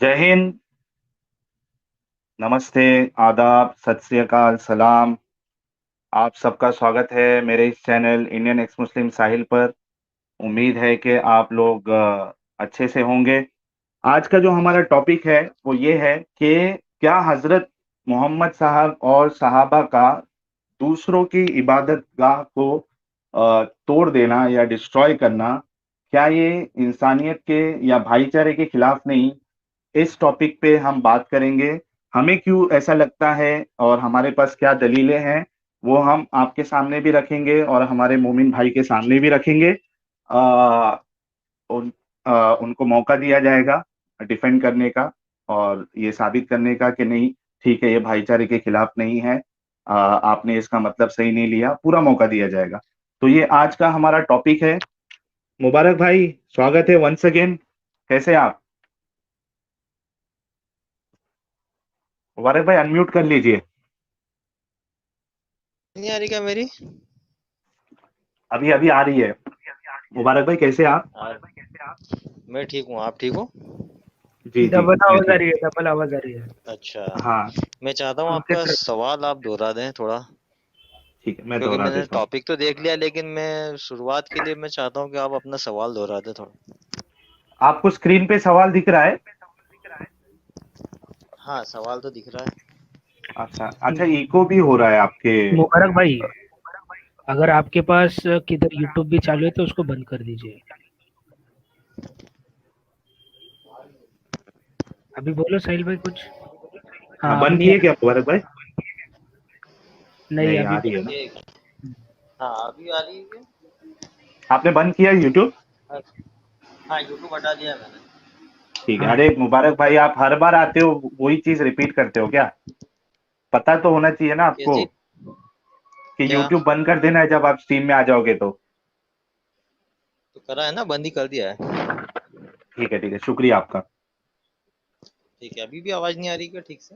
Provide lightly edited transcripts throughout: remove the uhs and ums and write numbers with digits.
जय हिंद, नमस्ते, आदाब, सत श्री अकाल, सलाम। आप सबका स्वागत है मेरे इस चैनल इंडियन एक्स मुस्लिम साहिल पर। उम्मीद है कि आप लोग अच्छे से होंगे। आज का जो हमारा टॉपिक है वो ये है कि क्या हजरत मोहम्मद साहब और सहाबा का दूसरों की इबादत गाह को तोड़ देना या डिस्ट्रॉय करना, क्या ये इंसानियत के या भाईचारे के खिलाफ नहीं? इस टॉपिक पे हम बात करेंगे। हमें क्यों ऐसा लगता है और हमारे पास क्या दलीलें हैं, वो हम आपके सामने भी रखेंगे और हमारे मोमिन भाई के सामने भी रखेंगे। आ, उन, उनको मौका दिया जाएगा डिफेंड करने का और ये साबित करने का कि नहीं, ठीक है, ये भाईचारे के खिलाफ नहीं है। आपने इसका मतलब सही नहीं लिया, पूरा मौका दिया जाएगा। तो ये आज का हमारा टॉपिक है। मुबारक भाई, स्वागत है वंस अगेन। कैसे आप? मुबारक भाई, अनम्यूट कर लीजिए। नहीं आ रही क्या मेरी? अभी अभी आ रही है। मुबारक भाई, कैसे आप? मैं ठीक हूँ, आप ठीक हो? जी जी, डबल मैं आवाज आ ठीक रही हूँ। है, डबल आवाज आ रही है। अच्छा। हाँ, मैं चाहता हूँ आपके आपका तरफ। सवाल आप दोहरा दें थोड़ा, ठीक है, मैं क्योंकि दोहरा मैंने देता हूँ। टॉपिक तो देख लिया, लेकिन मैं शुरुआत के लिए मैं चाहता हूँ कि आप अपना सवाल दोहरा दें थोड़ा। आपको स्क्रीन पे सवाल दिख रहा है? हाँ, सवाल तो दिख रहा है। अच्छा अच्छा, इको भी हो रहा है आपके। मुबारक भाई, अगर आपके पास किधर यूट्यूब भी चालू है तो उसको बंद कर दीजिए। अभी बोलो साहिल भाई कुछ। हाँ, हाँ, अब बंद नहीं किए आ क्या रही। मुबारक भाई? नहीं, नहीं, आ अभी रही है बंद ना? एक हाँ, अभी आ रही है क्या? आपने बंद किया यूट्यूब? हाँ, हाँ, यूट्यूब हटा दिया है मैंने। ठीक है। हाँ, अरे मुबारक भाई, आप हर बार आते हो वही चीज रिपीट करते हो क्या? पता तो होना चाहिए ना आपको कैसी? कि क्या? यूट्यूब बंद कर देना है जब आप स्ट्रीम में आ जाओगे तो। तो करा है ना, बंद ही कर दिया है। ठीक है ठीक है, शुक्रिया आपका। ठीक है, अभी भी आवाज नहीं आ रही क्या ठीक से?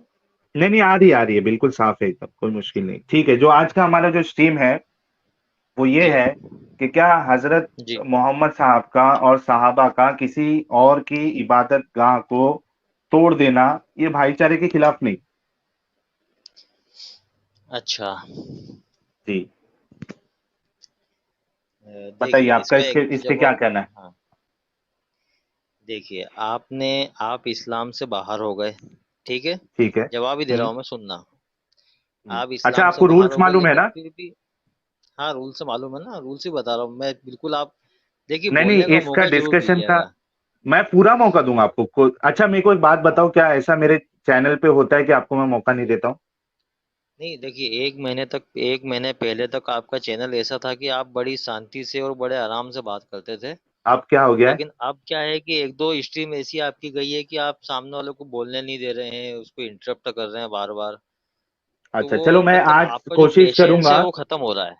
नहीं नहीं, आ रही है, बिल्कुल साफ है एकदम, कोई मुश्किल नहीं। ठीक है, जो आज का हमारा जो स्ट्रीम है वो ये जी। है कि क्या हजरत जी। मोहम्मद साहब का और सहाबा का किसी और की इबादत गाह को तोड़ देना ये भाईचारे के खिलाफ नहीं? अच्छा। जी, बताइए देखिए, आपका इसका इसके एक इस पे क्या जवाब। कहना है? हाँ, देखिए, आप इस्लाम से बाहर हो गए, ठीक है? ठीक है। जवाब ही दे रहा हूँ मैं, सुनना। आप अच्छा, इस्लाम से आपको बाहर रूल्स हो गए, मालूम है लेकिन ना? फिर भी। हाँ, रूल से मालूम है ना, रूल से बता रहा हूँ मैं, बिल्कुल आप। देखिए, नहीं नहीं, बोलने का इसका मौका जरूर डिस्कशन का दीजिएगा। मैं पूरा मौका दूंगा आपको। अच्छा, मेरे को एक बात बताओ, क्या ऐसा मेरे चैनल पे होता है कि आपको मैं मौका नहीं देता हूँ? नहीं, देखिए, 1 महीने पहले तक आपका चैनल ऐसा था कि आप बड़ी शांति से और बड़े आराम से बात करते थे। अब क्या हो गया है? लेकिन अब क्या है कि एक दो स्ट्रीम ऐसी आपकी गई है कि आप सामने वाले को बोलने नहीं दे रहे हैं, उसको इंटरप्ट कर रहे हैं बार बार। तो अच्छा, वो चलो मैं मतलब आज आपका जो कोशिश पेशेंस करूंगा। है वो खत्म हो रहा है।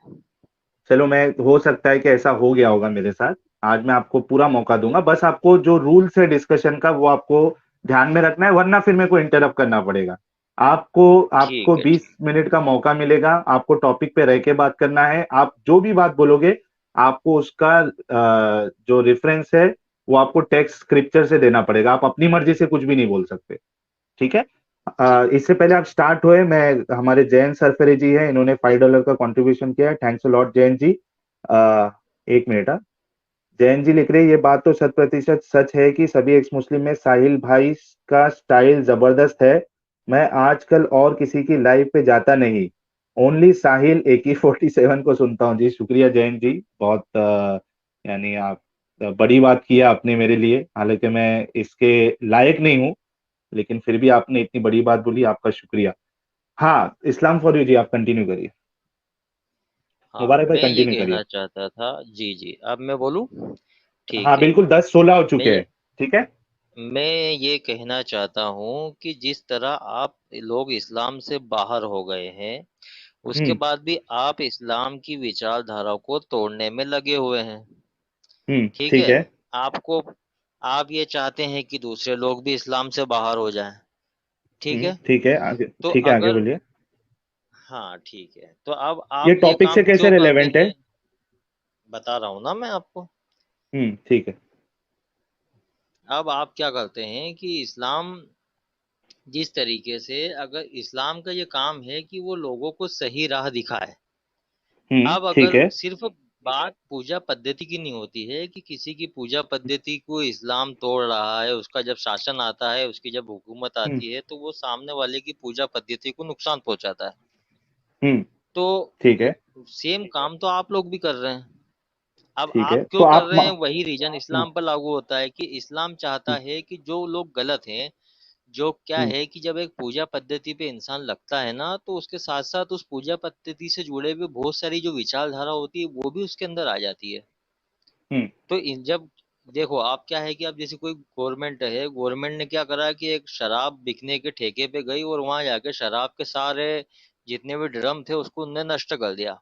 चलो, मैं हो सकता है कि ऐसा हो गया होगा मेरे साथ। आज मैं आपको पूरा मौका दूंगा, बस आपको जो रूल्स है डिस्कशन का वो आपको ध्यान में रखना है, वरना फिर मेरे को इंटरप्ट करना पड़ेगा। आपको आपको ठीक है, 20 मिनट का मौका मिलेगा। आपको टॉपिक पे रह के बात करना है। आप जो भी बात बोलोगे आपको उसका जो रेफरेंस है वो आपको टेक्स्ट स्क्रिप्चर से देना पड़ेगा। आप अपनी मर्जी से कुछ भी नहीं बोल सकते। ठीक है? ठीक है। इससे पहले आप स्टार्ट हुए, मैं हमारे जैन सरफरे जी हैं, इन्होंने $5 का कंट्रीब्यूशन किया है। Thanks a lot Jain ji. एक मिनट। जैन जी लिख रहे हैं, ये बात तो 100% सच है कि सभी एक्स मुस्लिम में साहिल भाई का स्टाइल जबरदस्त है। मैं आजकल और किसी की लाइव पे जाता नहीं, ओनली साहिल AK-47 को सुनता हूँ। जी शुक्रिया जैन जी, बहुत यानी आप बड़ी बात किया आपने मेरे लिए, हालांकि मैं इसके लायक नहीं हूँ, लेकिन फिर भी आपने इतनी बड़ी बात बोली, आपका शुक्रिया। हाँ, इस्लाम फॉर यू जी, आप कंटिन्यू करिए। हाँ, मुबारक भाई, मैं ये कंटिन्यू करिए। कहना चाहता था। जी, जी, अब मैं बोलूँ? हाँ ठीक है। बिल्कुल, 10-16 हो मैं चुके ये हैं। ठीक है। मैं ये कहना चाहता हूँ कि जिस तरह आप लोग इस्लाम से बाहर हो गए हैं, उसके हम्म बाद भी आप इस्लाम की विचारधारा को तोड़ने में लगे हुए हैं। ठीक ठीक है? है। आपको आप ये चाहते हैं कि दूसरे लोग भी इस्लाम से बाहर हो जाएं। ठीक है? ठीक है, आगे तो ठीक है, आगे अगर बोलिए। हाँ, ठीक है, तो अब ये आप ये टॉपिक से काम कैसे क्यों करते रिलेवेंट है? हैं? बता रहा हूँ ना मैं आपको। ठीक है। अब आप क्या करते हैं कि इस्लाम जिस तरीके से, अगर इस्लाम का ये काम है कि वो लोगों को सही राह दिखाए। अब ठीक अगर है। सिर्फ बात पूजा पद्धति की नहीं होती है कि किसी की पूजा पद्धति को इस्लाम तोड़ रहा है, उसका जब शासन आता है, उसकी जब हुकूमत हम्म आती है, तो वो सामने वाले की पूजा पद्धति को नुकसान पहुंचाता है। हम्म तो ठीक है। सेम काम तो आप लोग भी कर रहे हैं। अब ठीक है, आप तो क्यों कर आप रहे हैं, वही रीजन हम्म इस्लाम पर लागू होता है कि इस्लाम चाहता हम्म है कि जो लोग गलत हैं, जो क्या हम्म है कि जब एक पूजा पद्धति पे इंसान लगता है ना, तो उसके साथ साथ उस पूजा पद्धति से जुड़े हुए बहुत सारी जो विचारधारा होती है वो भी उसके अंदर आ जाती है। हम्म तो इन जब देखो आप क्या है कि अब जैसे कोई गवर्नमेंट है, गवर्नमेंट ने क्या करा कि एक शराब बिकने के ठेके पे गई और वहां जाके शराब के सारे जितने भी ड्रम थे उसको उनने नष्ट कर दिया।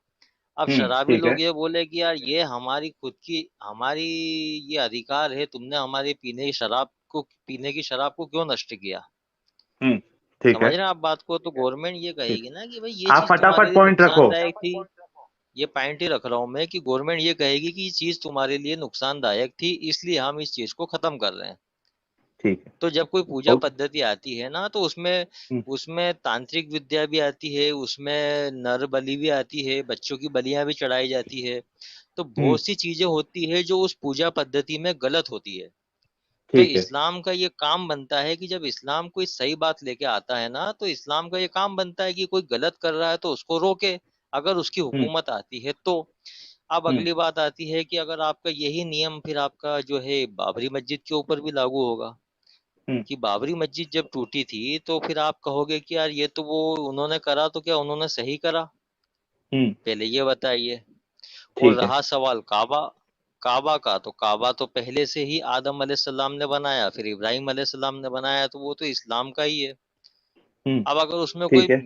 अब शराबी ठीक है। लोग ये बोले कि यार ये हमारी खुद की, हमारी ये अधिकार है, तुमने हमारी पीने की शराब को क्यों नष्ट किया। हम्म ठीक समझ है। रहे हैं आप बात को। तो गवर्नमेंट ये ठीक। कहेगी ना कि भाई ये आप चीज तुम्हारे फटाफट लिए पॉइंट रखो। नुकसानदायक थी। ये पॉइंट ही रख रहा हूं मैं कि गवर्नमेंट ये कहेगी कि ये चीज तुम्हारे लिए नुकसानदायक थी, इसलिए हम इस चीज को खत्म कर रहे हैं। ठीक है। तो जब कोई पूजा ओके। पद्धति आती है ना, तो उसमें हम्म उसमें तांत्रिक विद्या भी आती है, उसमें नर बलि भी आती है, बच्चों की बलियां भी चढ़ाई जाती है। तो हम्म बहुत सी चीजें होती है जो उस पूजा पद्धति में गलत होती है। तो ठीक है। इस्लाम का ये काम बनता है कि जब इस्लाम कोई सही बात लेके आता है ना, तो इस्लाम का ये काम बनता है कि कोई गलत कर रहा है तो उसको रोके, अगर उसकी हम्म हुकूमत आती है तो। अब हम्म अगली बात आती है कि अगर आपका यही नियम फिर आपका जो है बाबरी मस्जिद के ऊपर भी लागू होगा, हम्म कि बाबरी मस्जिद जब टूटी थी तो फिर आप कहोगे कि यार ये तो वो उन्होंने करा, तो क्या उन्होंने सही करा, हम्म पहले ये बताइए। और ठीक है। रहा सवाल काबा, काबा का, तो काबा तो पहले से ही आदम अलैहिस्सलाम ने बनाया, फिर इब्राहिम अलैहिस्सलाम ने बनाया, तो वो तो इस्लाम का ही है। हम्म अब अगर उसमें कोई ठीक है।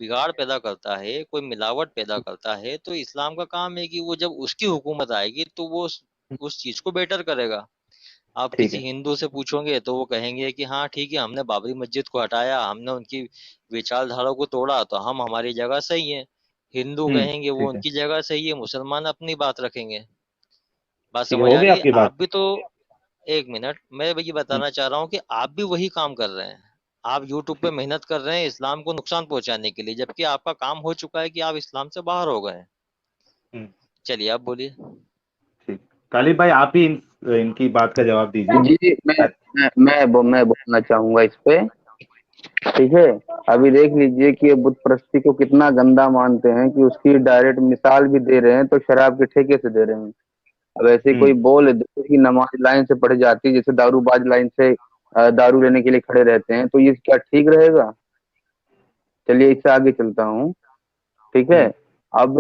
बिगाड़ पैदा करता है, कोई मिलावट पैदा करता है, तो इस्लाम का काम है कि वो जब उसकी हुकूमत आएगी तो वो उस चीज को बेटर करेगा। आप ठीक किसी है। हिंदू से पूछोगे तो वो कहेंगे कि हाँ ठीक है, हमने बाबरी मस्जिद को हटाया, हमने उनकी विचारधारा को तोड़ा, तो हम हमारी जगह सही है। हिंदू कहेंगे वो ठीक है। उनकी जगह सही है, मुसलमान अपनी बात रखेंगे। बात ठीक है, समझ हो आ गई रही है। आपकी बात। आप भी तो, एक मिनट मैं ये हम्म बताना चाह रहा हूँ कि आप भी वही काम कर रहे हैं। आप यूट्यूब पे ठीक। मेहनत कर रहे हैं इस्लाम को नुकसान पहुंचाने के लिए, जबकि आपका काम हो चुका है कि आप इस्लाम से बाहर हो गए हैं। हम्म चलिए आप बोलिए। ठीक। कालिब भाई, आप ही इनकी बात का जवाब दीजिए। जी मैं बोलना चाहूंगा इस पे। ठीक है। अभी देख लीजिए कि ये बुत परस्ती को कितना गंदा मानते हैं कि उसकी डायरेक्ट मिसाल भी दे रहे हैं, तो शराब के ठेके से दे रहे हैं। अब ऐसे कोई हम्म बोल दे कि नमाज लाइन से पढ़ जाती है, जैसे दारूबाज लाइन से दारू लेने के लिए खड़े रहते हैं, तो ये क्या ठीक रहेगा। चलिए इससे आगे चलता हूँ। ठीक है। हम्म अब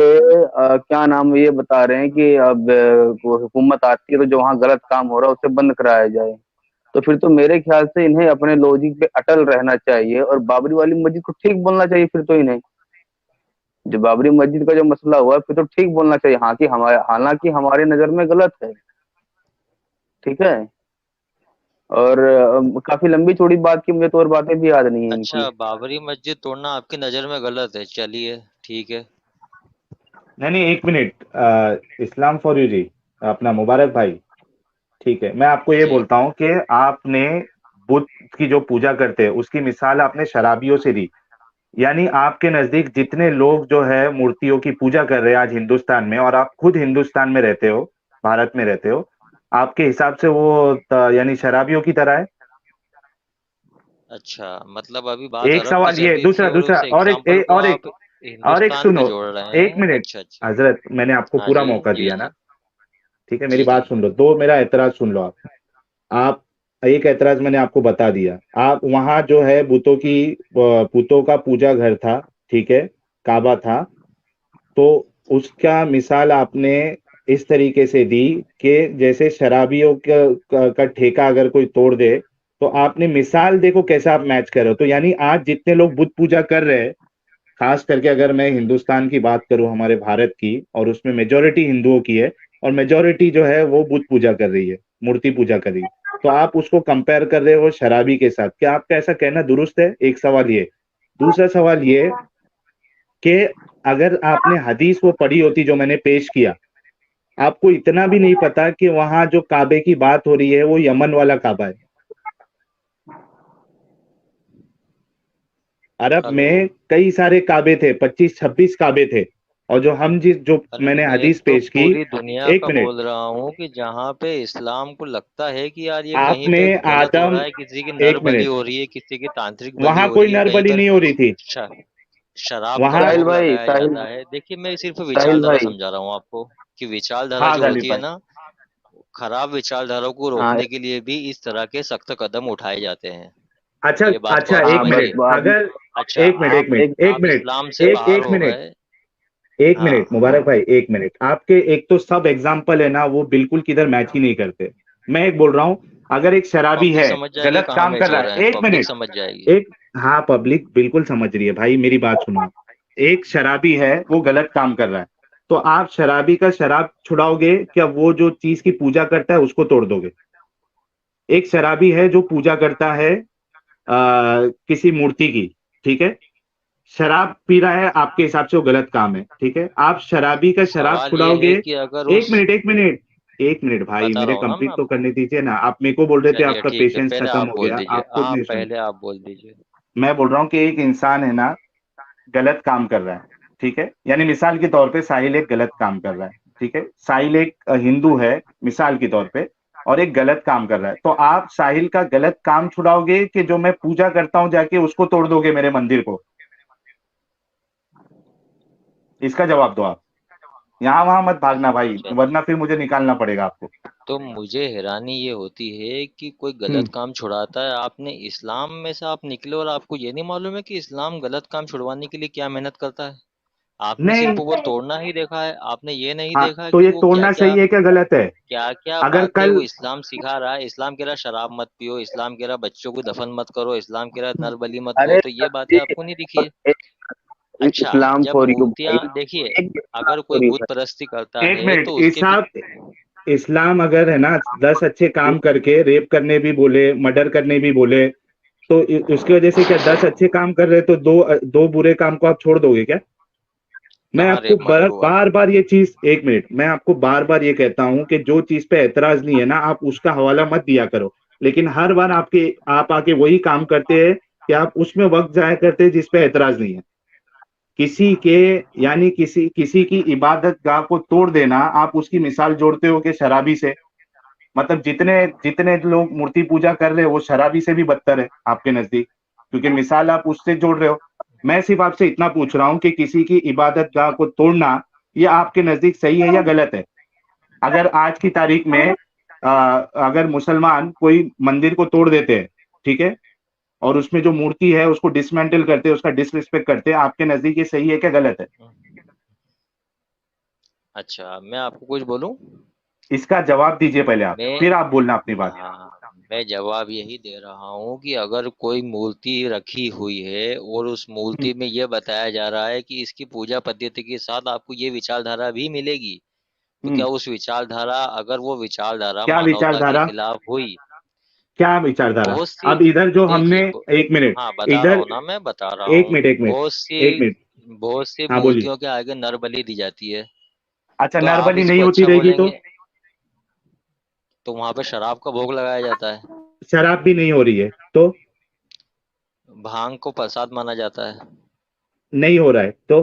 क्या नाम ये बता रहे हैं कि अब वो हुकूमत आती है तो जो वहाँ गलत काम हो रहा है उसे बंद कराया जाए। तो फिर तो मेरे ख्याल से इन्हें अपने लॉजिक पे अटल रहना चाहिए और बाबरी वाली मस्जिद को ठीक बोलना चाहिए फिर तो इन्हें। जो बाबरी मस्जिद का जो मसला हुआ है फिर तो ठीक बोलना चाहिए, हाँ कि हमारे, हालांकि हमारे नजर में गलत है। ठीक है। और काफी लंबी चौड़ी बात की, मुझे तो और बातें भी याद नहीं है अच्छा, इनकी। बाबरी मस्जिद तोड़ना आपकी नजर में गलत है, चलिए ठीक है। नहीं नहीं, एक मिनट। इस्लाम फॉर यू जी, अपना मुबारक भाई। ठीक है, मैं आपको ये जी। बोलता हूँ कि आपने बुद्ध की जो पूजा करते हैं उसकी मिसाल आपने शराबियों से दी। यानी आपके नजदीक जितने लोग जो है मूर्तियों की पूजा कर रहे हैं आज हिंदुस्तान में, और आप खुद हिंदुस्तान में रहते हो, भारत में रहते हो, आपके हिसाब से वो यानी शराबियों की तरह है। अच्छा, मतलब अभी बात एक अरब की सवाल चल ये, रही थी दूसरा और दूसरा उस और एक एग्जाम्पल को और एक आप और एक हिंदुस्तान पे सुनो। जोड़ रहे एक हैं। मिनट। अच्छा अच्छा। हजरत, मैंने आपको हाँ पूरा जी मौका जी दिया ना। जी। ठीक है, मेरी जी जी। बात सुन लो, दो मेरा एतराज सुन लो आप एक एतराज मैंने आपको बता दिया। आप वहां जो है बुतों का पूजा घर था, ठीक है, काबा था। तो उसका मिसाल आपने इस तरीके से दी कि जैसे शराबियों का ठेका अगर कोई तोड़ दे, तो आपने मिसाल देखो कैसा आप मैच कर रहे हो। तो यानी आज जितने लोग बुत पूजा कर रहे हैं, खास करके अगर मैं हिंदुस्तान की बात करूं, हमारे भारत की, और उसमें मेजोरिटी हिंदुओं की है, और मेजोरिटी जो है वो बुत पूजा कर रही है, मूर्ति पूजा कर रही है, तो आप उसको कंपेयर कर रहे हो शराबी के साथ। क्या आपका ऐसा कहना दुरुस्त है? एक सवाल ये। दूसरा सवाल ये कि अगर आपने हदीस वो पढ़ी होती जो मैंने पेश किया, आपको इतना भी नहीं पता कि वहां जो काबे की बात हो रही है वो यमन वाला काबा है। अरब हेलो। में कई सारे काबे थे, 25-26 काबे थे। और जो अरे मैंने मैं हदीस तो पेश की। पूरी दुनिया एक का मिनट। बोल रहा हूँ कि जहाँ पे इस्लाम को लगता है कि यार ये कहीं आपने पे गलत हो आदम। रहा है, किसी की एक नर बलि मिनट। हो रही है, किसी की तांत्रिक बलि वहां हो कोई रही है, कहीं नरबली पर नहीं हो रही थी। श- शराब का वहां। साहिल भोग भाई, लगाया साहिल जाता है। देखिए मैं सिर्फ साहिल विचारधारा भाई। समझा रहा हूँ आपको कि विचारधारा हाँ जो गालिब होती है भाई। ना, खराब विचारधारा को हाँ रोकने के लिए भी इस तरह के सख्त कदम उठाए जाते हैं। अच्छा। ये बात को अच्छा, आप एक हाँ, बस समझिए। मिनट आप अगर। अच्छा, एक मिनट, एक आप मिनट, एक एक आप मिनट। इस्लाम से बाहर एक हो मिनट। गए। एक मिनट हाँ, मुबारक भाई, एक मिनट। आपके एक तो सब एग्जाम्पल है ना, वो बिल्कुल किधर मैच ही नहीं करते। मैं एक बोल रहा हूँ, अगर एक शराबी पब्लिक है, समझ जाएगी गलत कहाँ काम मैच कर हो रहा रहे हैं, है, एक पब्लिक मिनट। समझ जाएगी। एक। हाँ, पब्लिक बिल्कुल समझ रही है भाई, मेरी बात सुनो आप। एक शराबी है, वो गलत काम कर रहा है। तो आप शराबी का शराब छुड़ाओगे क्या? वो जो चीज की पूजा करता है उसको तोड़ दोगे? एक शराबी है जो पूजा करता है किसी मूर्ति की। ठीक है। शराब पी रहा है, आपके हिसाब से वो गलत काम है, ठीक है। आप शराबी का शराब सवाल ये छुड़ाओगे। है कि अगर एक उस मिनट, एक मिनट। एक मिनट भाई, बता रहा मेरे हूँ ना मैं कंप्लीट तो आपको। करने दीजिए ना। आप मेरे को बोल रहे थे चलिए आपका ठीक है, पेशेंस पहले खत्म आप हो बोल गया, दीजिए, आप खुद आप नहीं सुन। पहले आप बोल दीजिए। मैं बोल रहा हूँ कि एक इंसान है ना, गलत काम कर रहा है। ठीक है, यानी मिसाल के तौर पे साहिल एक गलत काम कर रहा है। ठीक है, साहिल एक हिंदू है, मिसाल के तौर पे। और एक गलत काम कर रहा है, तो आप साहिल का गलत काम छुड़ाओगे कि जो मैं पूजा करता हूं जाके उसको तोड़ दोगे, मेरे मंदिर को? इसका जवाब दो आप। यहाँ वहां मत भागना भाई, चलिए, वरना फिर मुझे निकालना पड़ेगा आपको। तो मुझे हैरानी ये होती है कि कोई हम्म। गलत काम छुड़ाता है, आपने इस्लाम में से आप निकले और आपको ये नहीं मालूम है कि इस्लाम गलत काम छुड़वाने के लिए क्या मेहनत करता है। आपने सिर्फ नहीं। वो तोड़ना ही देखा है, आपने ये नहीं हाँ, देखा तो कि ये वो क्या तोड़ना क्या सही है क्या गलत है? क्या क्या अगर बातें कल। वो इस्लाम सिखा रहा है। इस्लाम कह रहा है शराब मत पियो, इस्लाम कह रहा है बच्चों को दफन मत करो, इस्लाम कह रहा है नर बलि मत करो, अरे तो ये सर बातें जी, आपको नहीं दिखी है। अच्छा, इस्लाम जब फॉर यू मूर्तियां भाई। देखिए, एक अगर इस्लाम कोई फॉर यू बुत भाई। परस्ती करता एक है मिनट तो उसके इसाब। इस्लाम अगर है ना 10 अच्छे काम करके रेप करने भी बोले, मर्डर करने भी बोले, तो उसकी वजह से क्या 10 अच्छे काम कर रहे तो दो दो बुरे काम को आप छोड़ दोगे क्या? मैं कहाँ आपको रेप मर्डर हुआ। बार बार ये चीज, एक मिनट, मैं आपको बार बार ये कहता हूं कि जो चीज पे एतराज नहीं है ना, आप उसका हवाला मत दिया करो। लेकिन हर बार आप आके वही काम करते हैं कि आप उसमें वक्त जाया करते हैं जिस पे एतराज नहीं है। किसी के, यानी किसी किसी की इबादत गाह को तोड़ देना, आप उसकी मिसाल जोड़ते हो कि शराबी से। मतलब जितने जितने लोग मूर्ति पूजा कर रहे हो, वो शराबी से भी बदतर है आपके नजदीक, क्योंकि मिसाल आप उससे जोड़ रहे हो। मैं सिर्फ आपसे इतना पूछ रहा हूं कि किसी की इबादत गाह को तोड़ना, ये आपके नजदीक सही है या गलत है? अगर आज की तारीख में अगर मुसलमान कोई मंदिर को तोड़ देते हैं, ठीक है, और उसमें जो मूर्ति है उसको डिसमेंटल करते हैं, उसका डिसरिस्पेक्ट करते हैं, आपके नजदीक ये सही है क्या गलत है? अच्छा, मैं आपको कुछ बोलूं। इसका जवाब दीजिए पहले आप, मैं फिर आप बोलना अपनी बात। हाँ, मैं जवाब यही दे रहा हूँ कि अगर कोई मूर्ति रखी हुई है और उस हम्म। मूर्ति में ये बताया जा रहा है कि इसकी पूजा पद्धति के साथ आपको ये विचारधारा भी मिलेगी, तो क्या हम्म। उस विचारधारा, अगर वो विचारधारा क्या मानवता के विचारधारा? खिलाफ हुई। क्या विचारधारा? बहुत सी अब इधर जो हमने। देखिए एक मिनट। हाँ, बता रहा इधर। हूँ ना, मैं बता रहा एक हूँ। मिनट, एक मिनट। बहुत एक सी मिनट। बहुत सी हाँ बोलिए। मूर्तियों के आगे नर बलि दी जाती है। अच्छा, तो आप नरबली नहीं इसको होती अच्छा रहेगी तो? बोलेंगे, तो वहां पे शराब का भोग लगाया जाता है। शराब भी नहीं हो रही है तो? भांग को प्रसाद माना जाता है। नहीं हो रहा है तो?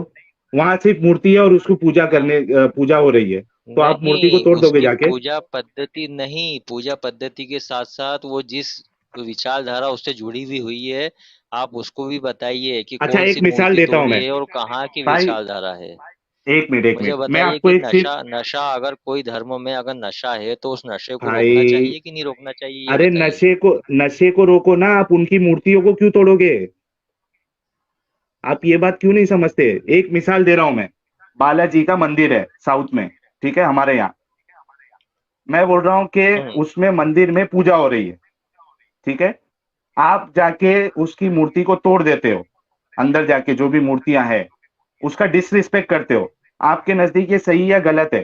वहां सिर्फ मूर्ति है और उसको पूजा करने पूजा हो रही है, तो आप मूर्ति को नहीं, तोड़ दोगे उसकी जाके? पूजा पद्धति नहीं, पूजा पद्धति के साथ साथ वो जिस विचारधारा उससे जुड़ी हुई हुई है, आप उसको भी बताइए कि अच्छा, कौन एक सी मिसाल मूर्ति देता हूं तोड़ी मैं है और कहाँ की भाई। विचारधारा है। एक मिनट, एक मुझे मिनट, मैं बताइए आपको कि एक सिर्फ। नशा नशा अगर कोई धर्म में अगर नशा है तो उस नशे को रोकना भाई, चाहिए कि नहीं रोकना चाहिए, ये अरे बताइए। नशे को रोको ना, आप उनकी मूर्तियों को क्यों तोड़ोगे? आप ये बात क्यों नहीं समझते? एक मिसाल दे रहा हूं मैं। बालाजी का मंदिर है साउथ में, ठीक है, हमारे यहाँ। मैं बोल रहा हूँ कि हम्म। उसमें मंदिर में पूजा हो रही है, ठीक है। आप जाके उसकी मूर्ति को तोड़ देते हो, अंदर जाके जो भी मूर्तियां हैं उसका डिसरिस्पेक्ट करते हो। आपके नजदीक ये सही या गलत है?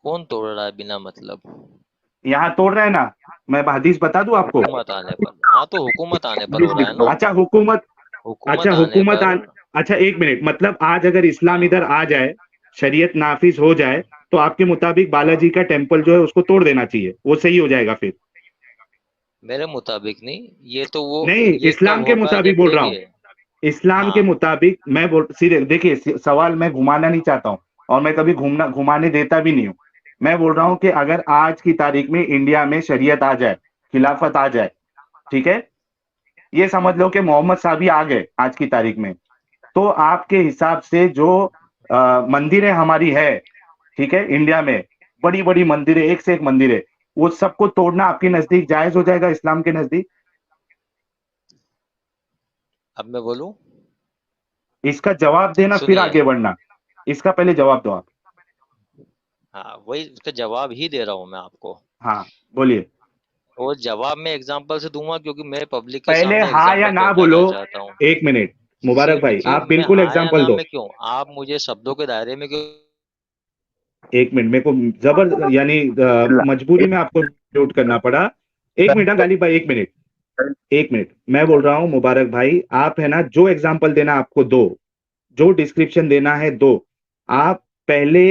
कौन तोड़ रहा है बिना मतलब। यहाँ तोड़ रहे हैं ना, मैं हदीस बता दूं आपको। हुकूमत आने पर, हाँ तो हुकूमत आने पर हो रहा है ना। अच्छा हुकूमत। अच्छा हुकूमत आने हुकूमत पर। अच्छा, एक मिनट, मतलब आज अगर इस्लाम इधर हाँ, आ जाए, शरीयत नाफिज हो जाए, तो आपके मुताबिक बालाजी का टेम्पल जो है उसको तोड़ देना चाहिए, वो सही हो जाएगा फिर? मेरे मुताबिक नहीं, ये तो वो, नहीं, ये कब इस्लाम के होगा मुताबिक जब, बोल रहा हूँ। देखिए। इस्लाम के हाँ, मुताबिक मैं बोल, सीधे देखिए, सवाल मैं घुमाना नहीं चाहता हूँ, और मैं कभी घुमाने देता भी नहीं हूँ। मैं बोल रहा हूँ कि अगर आज की तारीख में इंडिया में शरीयत आ जाए, खिलाफत आ जाए, ठीक है, ये समझ लो कि मोहम्मद साहब ही आ गए आज की तारीख में, तो आपके हिसाब से जो मंदिरें हमारी है, ठीक है, इंडिया में बड़ी बड़ी मंदिरें, एक से एक मंदिरें, वो सबको तोड़ना आपके नजदीक जायज हो जाएगा इस्लाम के नजदीक? अब मैं बोलूं, इसका जवाब देना फिर सुनिए। आगे बढ़ना। इसका पहले जवाब दो आप। हाँ, वही उसका जवाब ही दे रहा हूँ मैं आपको। हाँ, बोलिए। और जवाब मैं एग्जाम्पल से दूंगा, क्योंकि मैं पब्लिक के पहले सामने हाँ या एग्जाम्पल ना बोलो। पहुंचाना चाहता हूँ। एक मिनट, मुबारक सिर्फ भाई, क्यों आप मैं बिल्कुल हाँ या एग्जाम्पल ना दो। में क्यों, आप मुझे शब्दों के दायरे में क्यों। एक मिनट, मेरे को यानी मजबूरी में आपको म्यूट करना पड़ा। एक मिनट, हाँ, गालिब भाई, एक मिनट। एक मिनट, मैं बोल रहा हूँ मुबारक भाई, आप है ना, जो एग्जाम्पल देना आपको दो, जो डिस्क्रिप्शन देना है दो। आप पहले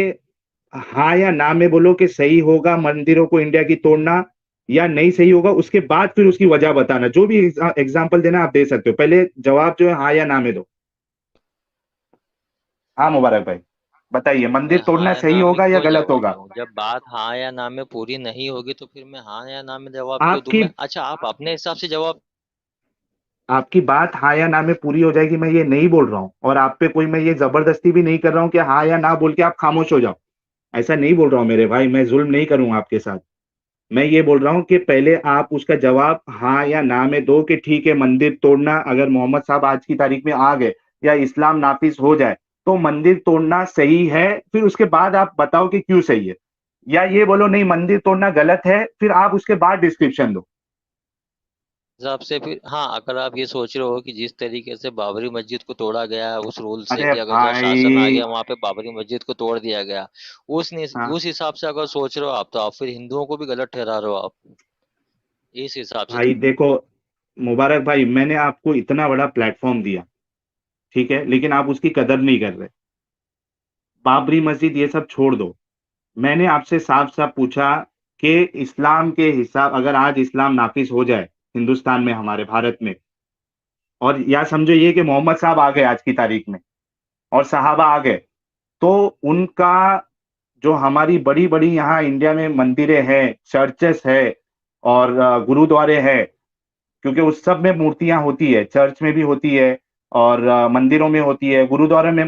हाँ या ना में बोलो कि सही होगा मंदिरों को इंडिया की तोड़ना या नहीं सही होगा, उसके बाद फिर उसकी वजह बताना। जो भी एग्जाम्पल देना आप दे सकते हो, पहले जवाब जो है हाँ या ना में दो। हाँ मुबारक भाई, बताइए, मैं मंदिर हाँ तोड़ना या सही ना में होगा या क्यों गलत जवाब होगा? दूं? जब बात हाँ या ना में पूरी नहीं होगी तो फिर मैं हाँ या ना में जवाब क्यों दूं? आपकी मैं, अच्छा, आप अपने हिसाब से जवाब। आपकी बात हाँ या ना में पूरी हो जाएगी, मैं ये नहीं बोल रहा हूँ, और आप पे कोई मैं ये जबरदस्ती भी नहीं कर रहा हूँ कि हाँ या ना बोल के आप खामोश हो जाओ। ऐसा नहीं बोल रहा हूँ मेरे भाई, मैं जुल्म नहीं करूंगा आपके साथ। मैं ये बोल रहा हूँ कि पहले आप उसका जवाब हाँ या ना में दो कि ठीक है, मंदिर तोड़ना अगर मोहम्मद साहब आज की तारीख में आ गए या इस्लाम नाफिज हो जाए तो मंदिर तोड़ना सही है, फिर उसके बाद आप बताओ कि क्यों सही है। या ये बोलो नहीं, मंदिर तोड़ना गलत है, फिर आप उसके बाद डिस्क्रिप्शन दो। हिसाब से फिर हाँ, अगर आप ये सोच रहे हो कि जिस तरीके से बाबरी मस्जिद को तोड़ा गया है उस रूल से, अरे कि अगर जहाँ शासन आ भाई, गया वहां पे बाबरी मस्जिद को तोड़ दिया गया, हाँ उस हिसाब से अगर सोच रहे हो आप, तो आप फिर हिंदुओं को भी गलत ठहरा रहे हो आप, इस हिसाब से। भाई देखो, मुबारक भाई, मैंने आपको इतना बड़ा प्लेटफॉर्म दिया, ठीक है, लेकिन आप उसकी कदर नहीं कर रहे। बाबरी मस्जिद ये सब छोड़ दो। मैंने आपसे साफ साफ पूछा कि इस्लाम के हिसाब, अगर आज इस्लाम नाफिज हो जाए हिंदुस्तान में, हमारे भारत में, और या समझो ये कि मोहम्मद साहब आ गए आज की तारीख में और सहाबा आ गए, तो उनका जो हमारी बड़ी बड़ी यहाँ इंडिया में मंदिरें हैं, चर्चेस है, और गुरुद्वारे हैं, क्योंकि उस सब में मूर्तियां होती है, चर्च में भी होती है, और मंदिरों में होती है, गुरुद्वारा में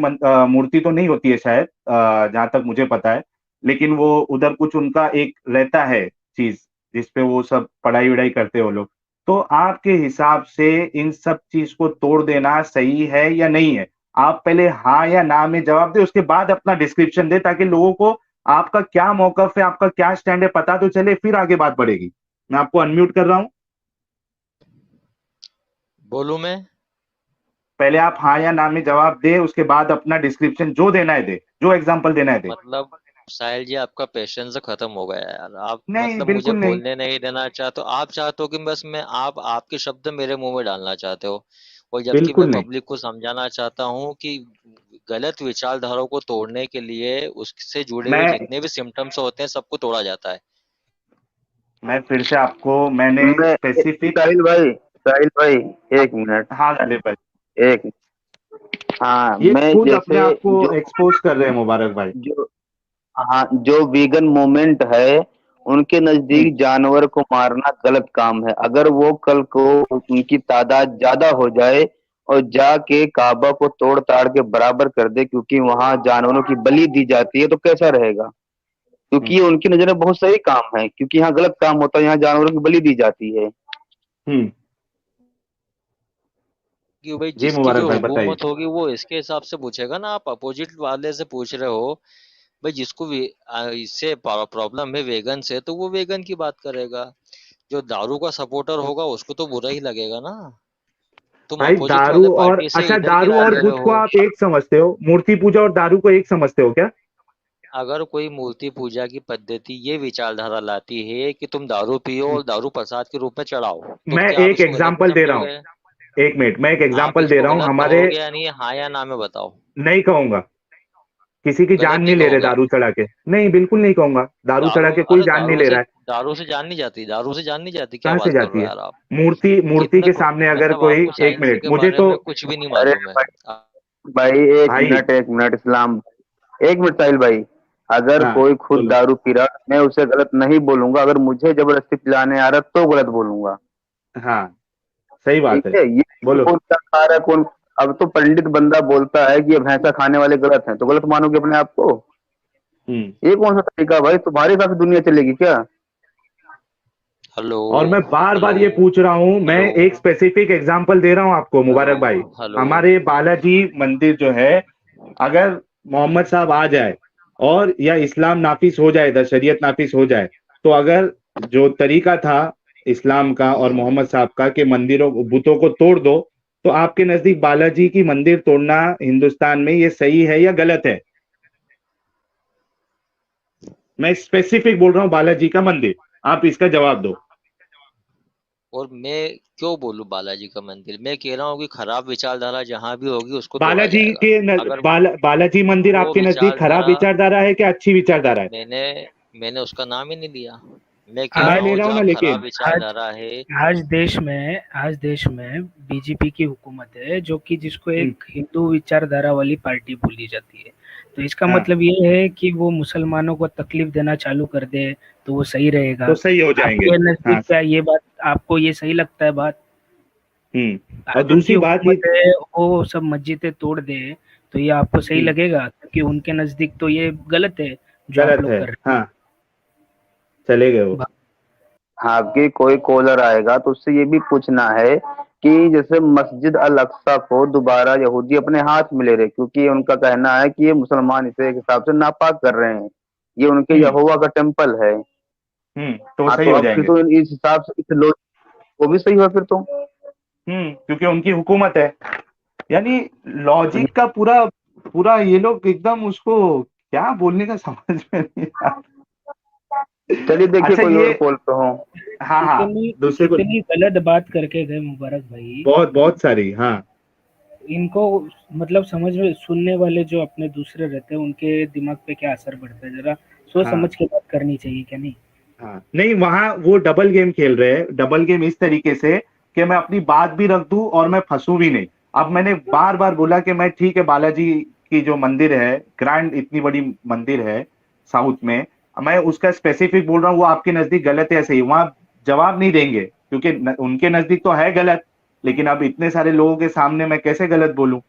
मूर्ति तो नहीं होती है शायद, जहां तक मुझे पता है, लेकिन वो उधर कुछ उनका एक रहता है चीज, जिसपे वो सब पढ़ाई वढ़ाई करते हो लोग। तो आपके हिसाब से इन सब चीज को तोड़ देना सही है या नहीं है? आप पहले हाँ या ना में जवाब दे, उसके बाद अपना डिस्क्रिप्शन दे, ताकि लोगों को आपका क्या मौकफ है, आपका क्या स्टैंड है, पता तो चले, फिर आगे बात बढ़ेगी। मैं आपको अनम्यूट कर रहा हूं। बोलूं मैं? पहले आप हाँ या ना में जवाब दे, उसके बाद अपना डिस्क्रिप्शन जो देना है दे, जो एग्जांपल देना है दे। मतलब साहिल जी, आपका पेशेंस खत्म हो गया यार। आप नहीं, मतलब मुझे बिल्कुल नहीं। बोलने नहीं देना चाहते हो, आप चाहते हो कि बस मैं, आप आपके शब्द मेरे मुंह में डालना चाहते हो। और जबकि मैं बिल्कुल नहीं। पब्लिक को समझाना चाहता हूँ कि गलत विचारधाराओं को तोड़ने के लिए उससे जुड़े हुए मैं जितने भी सिम्टम्स होते हैं सबको तोड़ा जाता है। मैं फिर से आपको मैंने मैं स्पेसिफिक। साहिल भाई, एक मिनट। हाँ गालिब भाई, एक हाँ, ये मैं खुद अपने जैसे आप को जो एक्सपोज कर रहे हैं मुबारक भाई। जो हाँ, जो वीगन मूवमेंट है, उनके हम्म। नजदीक जानवर को मारना गलत काम है। अगर वो कल को उनकी तादाद ज्यादा हो जाए और जाके काबा को तोड़ ताड़ के बराबर कर दे, क्योंकि वहां जानवरों की बलि दी जाती है, तो कैसा रहेगा? क्योंकि हम्म। ये उनकी नजर में बहुत सही काम है, क्योंकि यहाँ गलत काम होता है, यहाँ जानवरों की बलि दी जाती है। हम्म। कि भाई जी जिसकी मुबारक जो भाई, बताइए। हुकूमत होगी वो इसके हिसाब से पूछेगा ना। आप अपोजिट वाले से पूछ रहे हो, भाई जिसको इससे प्रॉब्लम है वेगन से, तो वो वेगन की बात करेगा। जो दारू का सपोर्टर होगा उसको तो बुरा ही लगेगा ना। तुम भाई अपोजिट दारू वाले और, पार्टी से अच्छा, इधर दारू गिरा और दे बुत रहे को हो। आप एक समझते हो? मूर्ति पूजा और दारू को एक समझते हो क्या? अगर कोई मूर्ति पूजा की पद्धति ये विचारधारा लाती है कि तुम दारू पियो और दारू प्रसाद के रूप में चढ़ाओ, तो मैं क्या आप एक इसको गलत नहीं एग्जाम्पल दे रहा हूँ। समझोगे? एक मिनट, मैं एक आप एग्जाम्पल दे इसको रहा हूँ गलत हमारे। कहोगे या नहीं, हाँ या ना में बताओ। नहीं कहूंगा किसी की जान गलत नहीं ही ले रहे कहोगे। दारू चढ़ा के, नहीं बिल्कुल नहीं कहूंगा, दारू चढ़ा के कोई अरे जान नहीं ले रहा है। दारू से जान नहीं जाती, दारू से जान नहीं जाती, क्या कहाँ से बात कर रहे जाती हो है? यार आप। मूर्ति इतने के सामने अगर मतलब कोई, आपको एक साइंस मिनट के मुझे बारे तो, में कुछ भी नहीं अरे मालूम है। भाई भाई, एक मिनट इस्लाम, एक मिनट साहिल भाई, अगर हाँ कोई खुद बोलो। दारू पी रहा मैं उसे गलत नहीं बोलूंगा, अगर मुझे जबरदस्ती पिलाने आ रहा तो गलत बोलूंगा। हाँ सही ठीक बात है, है, ये बोलो। कौन क्या खा रहा है कौन। अब तो पंडित बंदा बोलता है कि ये भैंसा खाने वाले गलत हैं, तो गलत मानोगे अपने आप को? हम्म। ये कौन सा तरीका भाई, तुम्हारे हिसाब से दुनिया चलेगी क्या? हेलो। और मैं बार बार हेलो। ये पूछ रहा हूँ, मैं हेलो। एक स्पेसिफिक एग्जांपल दे रहा हूँ आपको मुबारक भाई। हेलो। हमारे बालाजी मंदिर जो है, अगर मोहम्मद साहब आ जाए और या इस्लाम नाफिज हो जाए, इधर शरीयत नाफिज हो जाए, तो अगर जो तरीका था इस्लाम का और मोहम्मद साहब का कि मंदिरों बुतों को तोड़ दो, तो आपके नजदीक बालाजी की मंदिर तोड़ना हिंदुस्तान में ये सही है या गलत है? मैं स्पेसिफिक बोल रहा हूँ बालाजी का मंदिर, आप इसका जवाब दो। और मैं क्यों बोलूं बालाजी का मंदिर, मैं कह रहा हूँ कि खराब विचारधारा जहां भी होगी उसको तोड़ा बालाजी जाएगा। के अगर बालाजी मंदिर वो आपके नजदीक खराब विचारधारा, विचारधारा है क्या अच्छी विचारधारा है? मैंने मैंने उसका नाम ही नहीं लिया। मैं कह मैं रहा ले हूँ रहा हूँ ना जहाँ खराब लेकिन। आज विचारधारा है। आज देश में बीजेपी की हुकूमत है, जो कि जिसको हम्म, एक हिंदू विचारधारा वाली पार्टी बोली जाती है। तो इसका हाँ मतलब ये है कि वो मुसलमानों को तकलीफ देना चालू कर दे तो वो सही तो रहेगा। सही हो जाएंगे। आपके हाँ। नजदीक क्या ये बात, आपको ये सही लगता है बात? और आज उनकी दूसरी बात ये, हुकूमत है, वो सब मस्जिदें तोड़ दे तो ये आपको सही हम्म, लगेगा? क्योंकि उनके नजदीक तो ये गलत है जो आप गलत लोग है। कर रहे हाँ चले गए वो। हैं। हाँ, कि कोई कॉलर आएगा तो उससे ये भी पूछना है कि जैसे मस्जिद अल अक्सा को दोबारा यहूदी अपने हाथ में ले रहे, क्योंकि उनका कहना है कि ये मुसलमान इसे एक हिसाब से नापाक कर रहे हैं, ये उनके हम्म। यहोवा का टेम्पल है। तो वो हाँ, सही तो हो अब फिर जाएंगे। तो इस हिसाब से इस लोग वो भी सही हुआ फिर तो। क्योंकि उनकी हुकूमत है, यानी लॉजिक का पूरा पूरा ये लोग एकदम उसको क्या बोलने का समझ में नहीं आ चलिए रहा। देखिए अच्छा कोई और ये, कॉल पे हो। हाँ हाँ, इतनी दूसरे को, इतनी गलत बात करके गए मुबारक भाई। बहुत बहुत सारी, हाँ। इनको मतलब समझ में, सुनने वाले जो अपने दूसरे रहते हैं उनके दिमाग पे क्या असर पड़ता है, जरा सोच हाँ समझ के बात करनी चाहिए क्या नहीं? हाँ, नहीं वहां वो डबल गेम खेल रहे हैं, डबल गेम इस तरीके से कि मैं अपनी बात भी रख दूं और मैं फंसू भी नहीं। अब मैंने बार बार बोला कि मैं ठीक है, बालाजी की जो मंदिर है, ग्रैंड इतनी बड़ी मंदिर है साउथ में, मैं उसका स्पेसिफिक बोल रहा हूँ, वो आपके नजदीक गलत है सही, वहां जवाब नहीं देंगे क्योंकि उनके नजदीक तो है गलत, लेकिन अब इतने सारे लोगों के सामने मैं कैसे गलत बोलूं?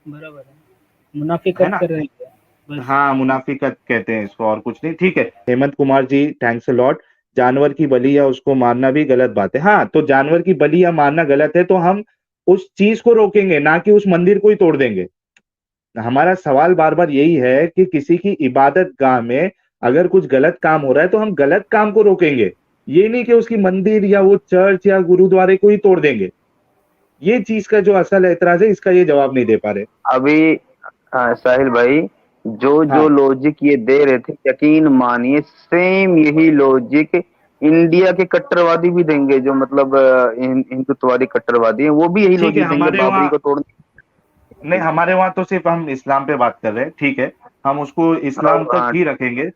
बराबर है, है मुनाफिकत ना? कर रहे हैं बस। हाँ मुनाफिकत कहते हैं इसको, और कुछ नहीं। ठीक है Hemant Kumar ji, thanks a lot. जानवर की बलि या उसको मारना भी गलत बात है, हाँ तो जानवर की बलि या मारना गलत है तो हम उस चीज को रोकेंगे, ना कि उस मंदिर को ही तोड़ देंगे। हमारा सवाल बार बार यही है कि किसी की इबादत गाह में अगर कुछ गलत काम हो रहा है तो हम गलत काम को रोकेंगे, ये नहीं कि उसकी मंदिर या वो चर्च या गुरुद्वारे को ही तोड़ देंगे। ये चीज का जो असल एतराज है, इसका ये जवाब नहीं दे पा रहे। अभी साहिल भाई, जो जो हाँ लॉजिक ये दे रहे थे, यकीन मानिए सेम यही लॉजिक इंडिया के कट्टरवादी भी देंगे, जो मतलब हिंदुत्ववादी कट्टरवादी हैं, वो भी यही ठीक है, लॉजिक देंगे हमारे बाबरी वहाँ, को तोड़ने नहीं हमारे वहां तो सिर्फ हम इस्लाम पे बात कर रहे हैं, ठीक है, हम उसको इस्लाम तक हाँ, ही रखेंगे।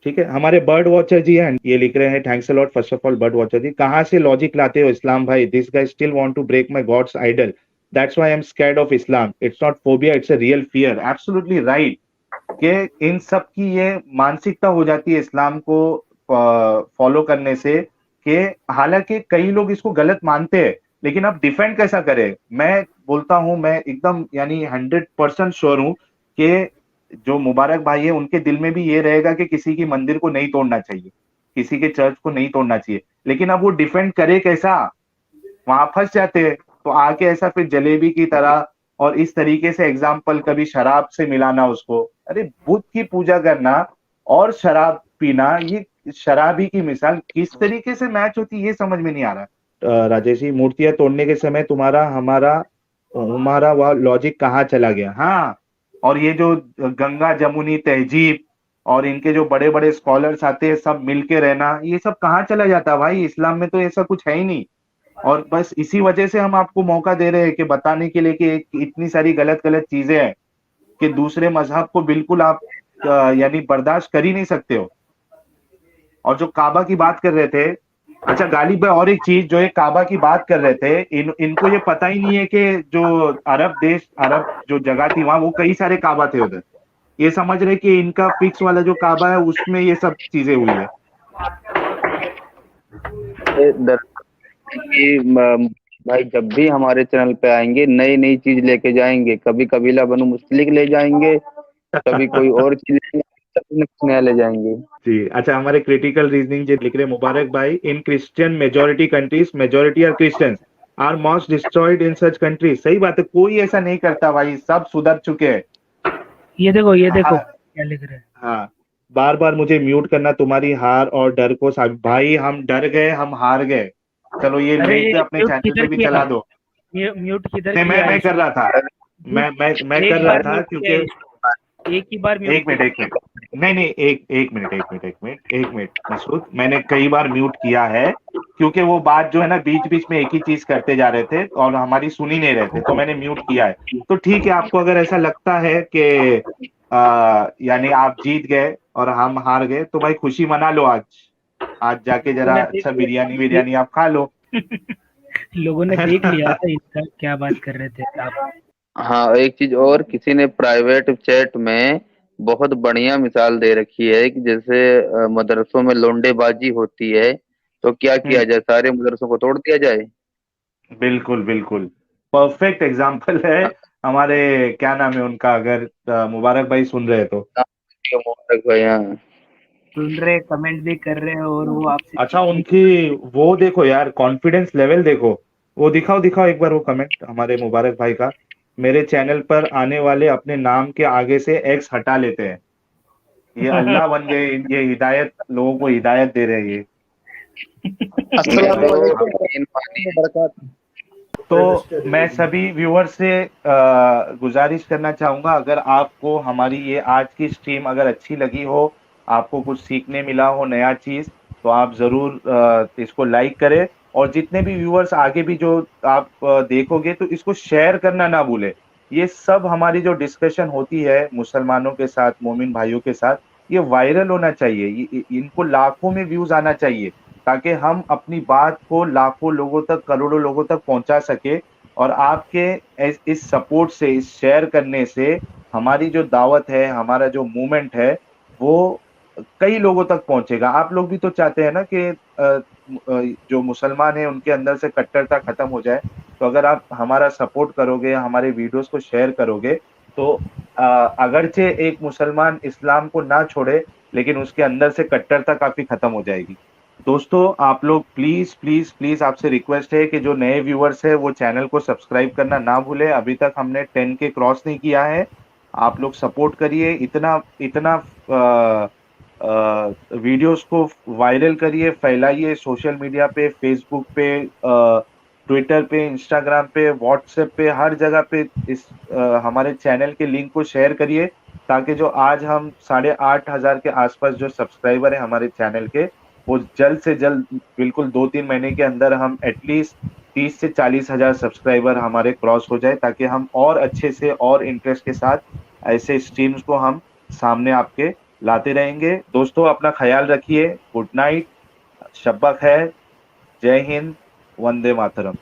ठीक है, हमारे बर्ड वॉचर जी हैं, ये लिख रहे हैं, thanks a lot first of all bird watcher ji, कहाँ से लॉजिक लाते हो इस्लाम भाई? This guy still want to break my god's idol, that's why I am scared of Islam, it's not phobia, it's a real fear. Absolutely right कि इन सब की ये मानसिकता हो जाती है इस्लाम को फॉलो करने से, कि हालांकि कई लोग इसको गलत मानते हैं, लेकिन अब डिफेंड कैसा करें? मैं बोलता हूं, मैं एकदम यानी 100% श्योर हूं कि जो मुबारक भाई है उनके दिल में भी ये रहेगा कि किसी की मंदिर को नहीं तोड़ना चाहिए, किसी के चर्च को नहीं तोड़ना चाहिए, लेकिन अब वो डिफेंड करे कैसा? वहां फंस जाते हैं। तो आके ऐसा फिर जलेबी की तरह और इस तरीके से एग्जाम्पल कभी शराब से मिलाना उसको, अरे बुद्ध की पूजा करना और शराब पीना, ये शराबी की मिसाल किस तरीके से मैच होती है, ये समझ में नहीं आ रहा। राजेश जी, मूर्तियां तोड़ने के समय तुम्हारा हमारा हमारा वह लॉजिक कहाँ चला गया? हाँ, और ये जो गंगा जमुनी तहजीब और इनके जो बड़े बड़े स्कॉलर्स आते हैं सब मिलके रहना, ये सब कहाँ चला जाता भाई? इस्लाम में तो ऐसा कुछ है ही नहीं। और बस इसी वजह से हम आपको मौका दे रहे हैं कि बताने के लिए कि इतनी सारी गलत गलत चीजें हैं कि दूसरे मजहब को बिल्कुल आप यानी बर्दाश्त कर ही नहीं सकते हो। और जो काबा की बात कर रहे थे, अच्छा गालिब भाई, और एक चीज, जो ये काबा की बात कर रहे थे, इनको ये पता ही नहीं है कि जो अरब जो जगह थी वहां, वो कई सारे काबा थे उधर। ये समझ रहे कि इनका फिक्स वाला जो काबा है उसमें ये सब चीजें हुई है। दरअसल कि भाई जब भी हमारे चैनल पे आएंगे नई नई चीज लेके जाएंगे, कभी कबीला बनु मुस्तलिक ले जाएंगे, कभी कोई और चीज कभी कुछ नया ले जाएंगे। जी, अच्छा, हमारे क्रिटिकल रीजनिंग जो लिख रहे मुबारक भाई, in Christian majority countries majority are Christians are most destroyed in such countries. सही बात है, कोई ऐसा नहीं करता भाई, सब सुधर चुके हैं। ये देखो हाँ, क्या लिख रहे हैं। हाँ, बार बार मुझे म्यूट करना तुम्हारी हार और डर को भाई हम डर गए, हम हार गए। चलो ये अरे लिंक पे अपने म्यूट चैनल किधर पे भी किया, चला दो। म्यूट किधर नहीं, किया है मैं कर रहा था, मैं एक कर रहा बार था म्यूट किया है क्योंकि इसको, एक ही बार म्यूट एक मिनट, एक मिनट, नहीं नहीं, एक मिनट मसूद, मैंने कई बार म्यूट किया है क्योंकि वो बात जो है ना बीच बीच में एक ही चीज करते जा रहे थे और हमारी सुन ही नहीं रहे थे, तो मैंने म्यूट किया है। तो ठीक है, आपको अगर ऐसा लगता है कि यानी आप जीत गए और हम हार गए, तो भाई खुशी मना लो। आज जाके जरा मैंने अच्छा देख बिरयानी लिया, बिरयानी आप खा लो। लोगों ने देख लिया था इनका क्या बात कर रहे थे आप। हाँ, एक चीज और, किसी ने प्राइवेट चैट में बहुत बढ़िया मिसाल दे रखी है कि जैसे मदरसों में लौंडेबाजी होती है तो क्या किया जाए, सारे मदरसों को तोड़ दिया जाए। बिल्कुल बिल्कुल, परफेक्ट एग्जाम्पल है। हमारे क्या नाम है उनका, अगर मुबारक भाई सुन रहे हैं तो। मोहम्मद भाई, हाँ। सुन रहे, कमेंट भी कर रहे हैं और वो आपसे अच्छा, पूछ उनकी वो देखो यार, कॉन्फिडेंस लेवल देखो। वो दिखाओ दिखाओ एक बार वो कमेंट हमारे मुबारक भाई का, मेरे चैनल पर आने वाले अपने नाम के आगे से एक्स हटा लेते हैं। ये अल्लाह बन गए, ये हिदायत, लोगों को हिदायत दे रहे हैं ये। ये तो अस्सलामुअलैकुम यकीन मानिए। बरकात। तो मैं सभी व्यूअर से गुजारिश करना चाहूंगा, अगर आपको हमारी ये आज की स्ट्रीम अगर अच्छी लगी हो, आपको कुछ सीखने मिला हो नया चीज, तो आप जरूर इसको लाइक करें। और जितने भी व्यूअर्स आगे भी जो आप देखोगे, तो इसको शेयर करना ना भूले। ये सब हमारी जो डिस्कशन होती है मुसलमानों के साथ, मोमिन भाइयों के साथ, ये वायरल होना चाहिए, इनको लाखों में व्यूज आना चाहिए, ताकि हम अपनी बात को लाखों लोगों तक, करोड़ों लोगों तक पहुंचा सके। और आपके इस सपोर्ट से, इस शेयर करने से हमारी जो दावत है, हमारा जो मूवमेंट है, वो कई लोगों तक पहुंचेगा। आप लोग भी तो चाहते हैं ना कि जो मुसलमान है उनके अंदर से कट्टरता खत्म हो जाए। तो अगर आप हमारा सपोर्ट करोगे, हमारे वीडियोस को शेयर करोगे, तो अगरचे एक मुसलमान इस्लाम को ना छोड़े, लेकिन उसके अंदर से कट्टरता काफी खत्म हो जाएगी। दोस्तों, आप लोग प्लीज प्लीज प्लीज, आपसे रिक्वेस्ट है कि जो नए व्यूअर्स है वो चैनल को सब्सक्राइब करना ना भूले। अभी तक हमने 10 के क्रॉस नहीं किया है। आप लोग सपोर्ट करिए, इतना इतना वीडियोस को वायरल करिए, फैलाइए सोशल मीडिया पे, फेसबुक पे, ट्विटर पे, इंस्टाग्राम पे, व्हाट्सएप पे, हर जगह पे इस हमारे चैनल के लिंक को शेयर करिए, ताकि जो आज हम 8,500 के आसपास जो सब्सक्राइबर है हमारे चैनल के, वो जल्द से जल्द, बिल्कुल 2-3 महीने के अंदर हम एटलीस्ट 30 से 40,000 सब्सक्राइबर हमारे क्रॉस हो जाए, ताकि हम और अच्छे से और इंटरेस्ट के साथ ऐसे स्ट्रीम्स को हम सामने आपके लाते रहेंगे। दोस्तों, अपना ख्याल रखिए। गुड नाइट, शब्बा खैर, जय हिंद, वंदे मातरम।